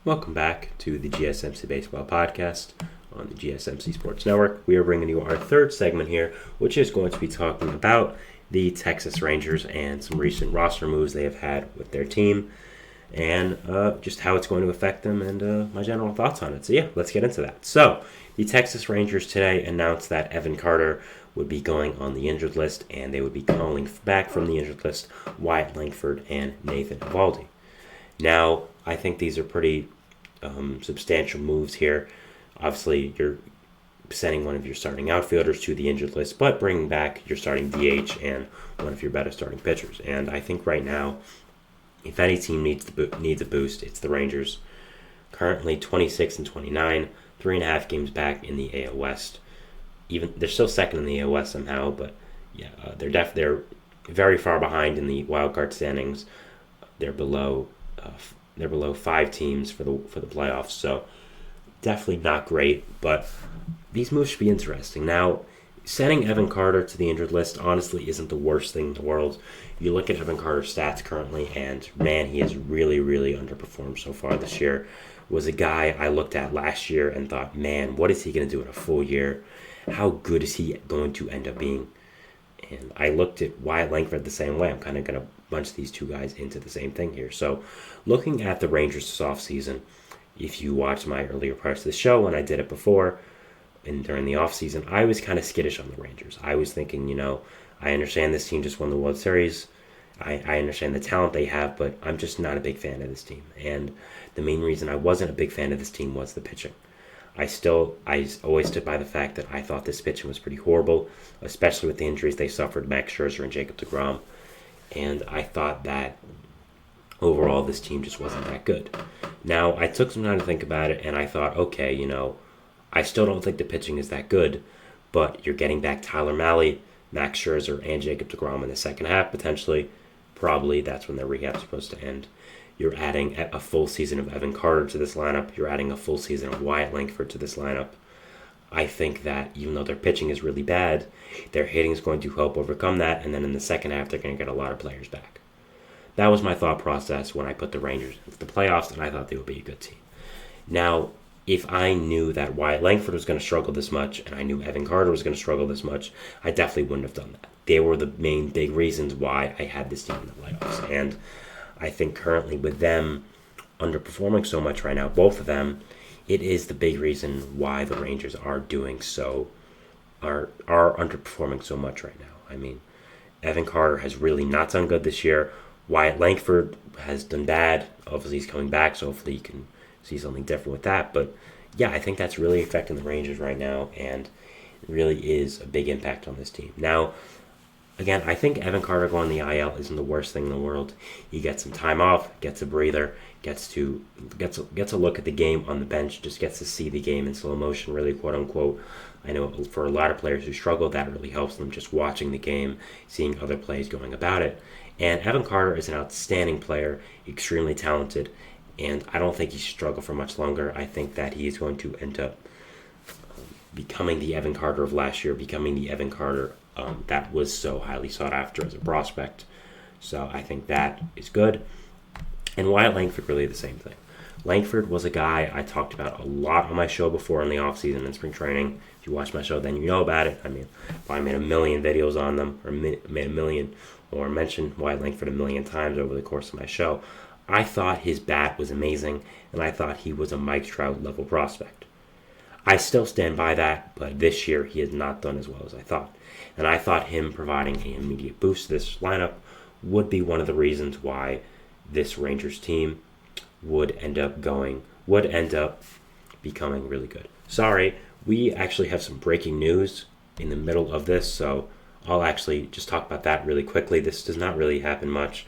Welcome back to the GSMC Baseball Podcast on the GSMC Sports Network. We are bringing you our third segment here, which is going to be talking about the Texas Rangers and some recent roster moves they have had with their team and just how it's going to affect them and my general thoughts on it. So yeah, let's get into that. So the Texas Rangers today announced that Evan Carter would be going on the injured list and they would be calling back from the injured list Wyatt Langford and Nathan Eovaldi. Now, I think these are pretty substantial moves here. Obviously, you're sending one of your starting outfielders to the injured list, but bringing back your starting DH and one of your better starting pitchers. And I think right now, if any team needs a boost, it's the Rangers. Currently 26 and 29, 3.5 games back in the AL West. Even they're still second in the AL West somehow, but yeah, they're very far behind in the wild card standings. They're below 5 teams for the playoffs, so definitely not great, but these moves should be interesting. Now, sending Evan Carter to the injured list honestly isn't the worst thing in the world. You look at Evan Carter's stats currently, and man, he has really, really underperformed so far this year. Was a guy I looked at last year and thought, man, what is he going to do in a full year? How good is he going to end up being? And I looked at Wyatt Langford the same way. I'm kind of going to bunch these two guys into the same thing here. So looking at the Rangers this offseason, if you watched my earlier parts of the show when I did it before and during the offseason, I was kind of skittish on the Rangers. I was thinking, I understand this team just won the World Series. I understand the talent they have, but I'm just not a big fan of this team. And the main reason I wasn't a big fan of this team was the pitching. I always stood by the fact that I thought this pitching was pretty horrible, especially with the injuries they suffered, Max Scherzer and Jacob deGrom. And I thought that overall this team just wasn't that good. Now, I took some time to think about it, and I thought, okay, I still don't think the pitching is that good, but you're getting back Tyler Mahle, Max Scherzer, and Jacob deGrom in the second half, potentially. Probably that's when their rehab's supposed to end. You're adding a full season of Evan Carter to this lineup. You're adding a full season of Wyatt Langford to this lineup. I think that even though their pitching is really bad, their hitting is going to help overcome that, and then in the second half, they're going to get a lot of players back. That was my thought process when I put the Rangers into the playoffs, and I thought they would be a good team. Now, if I knew that Wyatt Langford was going to struggle this much, and I knew Evan Carter was going to struggle this much, I definitely wouldn't have done that. They were the main big reasons why I had this team in the playoffs, and I think currently with them underperforming so much right now, both of them, it is the big reason why the Rangers are underperforming so much right now. I mean, Evan Carter has really not done good this year. Wyatt Langford has done bad. Obviously, he's coming back, so hopefully you can see something different with that. But yeah, I think that's really affecting the Rangers right now, and it really is a big impact on this team. Now, again, I think Evan Carter going the IL isn't the worst thing in the world. He gets some time off, gets a breather, gets a look at the game on the bench, just gets to see the game in slow motion, really, quote unquote. I know for a lot of players who struggle, that really helps them just watching the game, seeing other plays going about it. And Evan Carter is an outstanding player, extremely talented, and I don't think he should struggle for much longer. I think that he is going to end up becoming the Evan Carter of last year, becoming the Evan Carter that was so highly sought after as a prospect. So I think that is good. And Wyatt Langford, really the same thing. Langford was a guy I talked about a lot on my show before in the offseason and spring training. If you watch my show, then you know about it. I mean, I made a million videos on them, or made a million, or mentioned Wyatt Langford a million times over the course of my show. I thought his bat was amazing, and I thought he was a Mike Trout level prospect. I still stand by that, but this year he has not done as well as I thought. And I thought him providing an immediate boost to this lineup would be one of the reasons why this Rangers team would end up becoming really good. Sorry, we actually have some breaking news in the middle of this, so I'll actually just talk about that really quickly. This does not really happen much.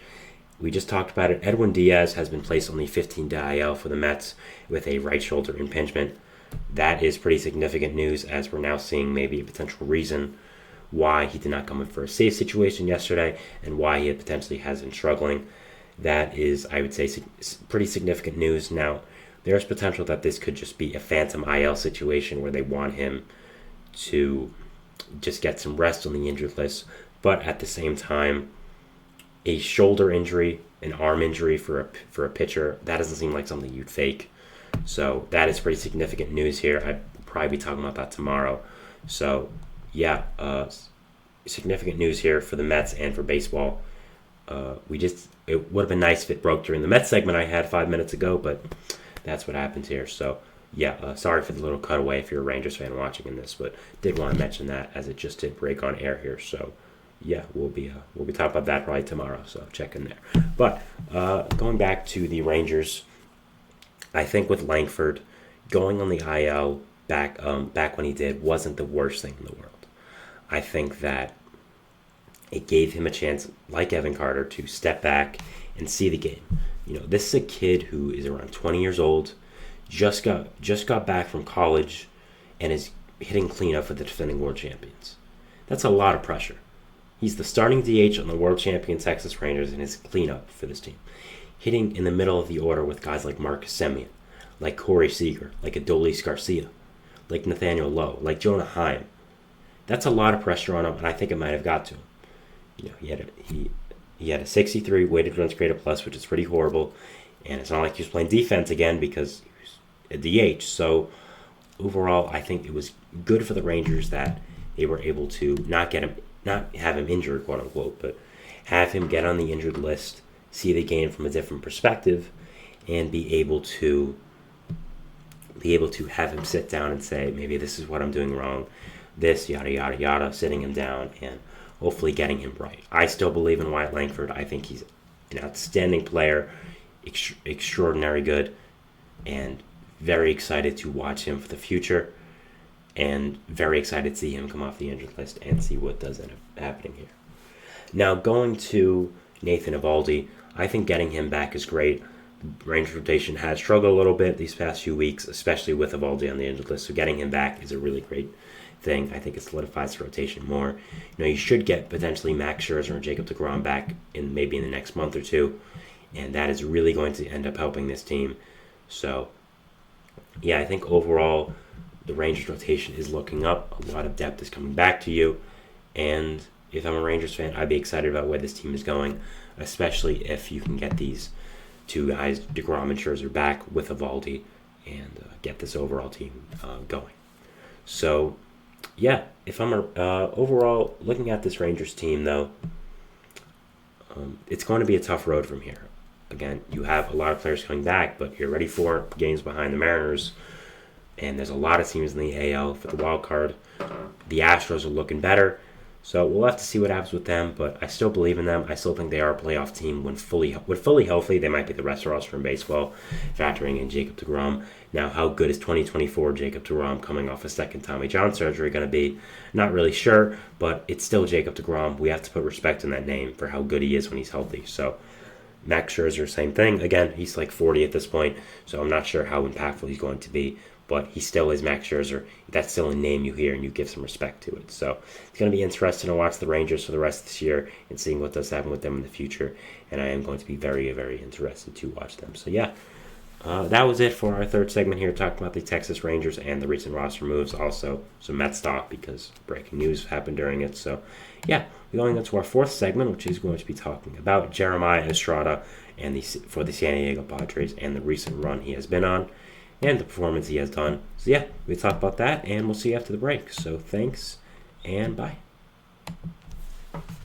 We just talked about it. Edwin Diaz has been placed on the 15-day IL for the Mets with a right shoulder impingement. That is pretty significant news, as we're now seeing maybe a potential reason why he did not come in for a save situation yesterday and why he potentially has been struggling. That is, I would say, pretty significant news. Now, there's potential that this could just be a phantom IL situation where they want him to just get some rest on the injured list. But at the same time, a shoulder injury, an arm injury for a pitcher, that doesn't seem like something you'd fake. So that is pretty significant news here. I'll probably be talking about that tomorrow. So yeah, significant news here for the Mets and for baseball. It would have been nice if it broke during the Mets segment I had 5 minutes ago, but that's what happens here. So yeah, sorry for the little cutaway if you're a Rangers fan watching in this, but did want to mention that as it just did break on air here. So yeah, we'll be talking about that probably tomorrow. So check in there. But going back to the Rangers, I think with Langford going on the IL back when he did wasn't the worst thing in the world. I think that it gave him a chance, like Evan Carter, to step back and see the game. This is a kid who is around 20 years old, just got back from college, and is hitting cleanup for the defending world champions. That's a lot of pressure. He's the starting DH on the world champion Texas Rangers and his cleanup for this team, hitting in the middle of the order with guys like Marcus Semien, like Corey Seager, like Adolis Garcia, like Nathaniel Lowe, like Jonah Heim. That's a lot of pressure on him, and I think it might have got to him. He had a 63 weighted runs created plus, which is pretty horrible, and it's not like he was playing defense again because he was a DH. So overall, I think it was good for the Rangers that they were able to not have him injured, quote unquote, but have him get on the injured list, see the game from a different perspective, and be able to have him sit down and say, maybe this is what I'm doing wrong, this, yada, yada, yada, sitting him down and hopefully getting him right. I still believe in Wyatt Langford. I think he's an outstanding player, extraordinary good, and very excited to watch him for the future, and very excited to see him come off the injured list and see what does end up happening here. Now, going to Nathan Eovaldi, I think getting him back is great. The Rangers rotation has struggled a little bit these past few weeks, especially with Eovaldi on the injured list, so getting him back is a really great thing. I think it solidifies the rotation more. You should get potentially Max Scherzer and Jacob deGrom back in the next month or two, and that is really going to end up helping this team. So yeah, I think overall the Rangers rotation is looking up. A lot of depth is coming back to you, and if I'm a Rangers fan, I'd be excited about where this team is going, especially if you can get these two guys, deGrom and Scherzer, back with Eovaldi and get this overall team going. So yeah, if I'm overall looking at this Rangers team, though, it's going to be a tough road from here. Again, you have a lot of players coming back, but you're already 4 games behind the Mariners, and there's a lot of teams in the AL for the wild card. The Astros are looking better, so we'll have to see what happens with them, but I still believe in them. I still think they are a playoff team when fully healthy. They might be the rest roster in baseball, factoring in Jacob deGrom. Now, how good is 2024 Jacob deGrom coming off a second Tommy John surgery going to be? Not really sure, but it's still Jacob deGrom. We have to put respect in that name for how good he is when he's healthy. So Max Scherzer, same thing. Again, he's like 40 at this point, so I'm not sure how impactful he's going to be, but he still is Max Scherzer. That's still a name you hear, and you give some respect to it. So it's going to be interesting to watch the Rangers for the rest of this year and seeing what does happen with them in the future, and I am going to be very, very interested to watch them. So yeah, that was it for our third segment here, talking about the Texas Rangers and the recent roster moves. Also, some Mets talk because breaking news happened during it. So yeah, we're going into our fourth segment, which is going to be talking about Jeremiah Estrada and for the San Diego Padres and the recent run he has been on and the performance he has done. So yeah, we'll talk about that, and we'll see you after the break. So thanks, and bye.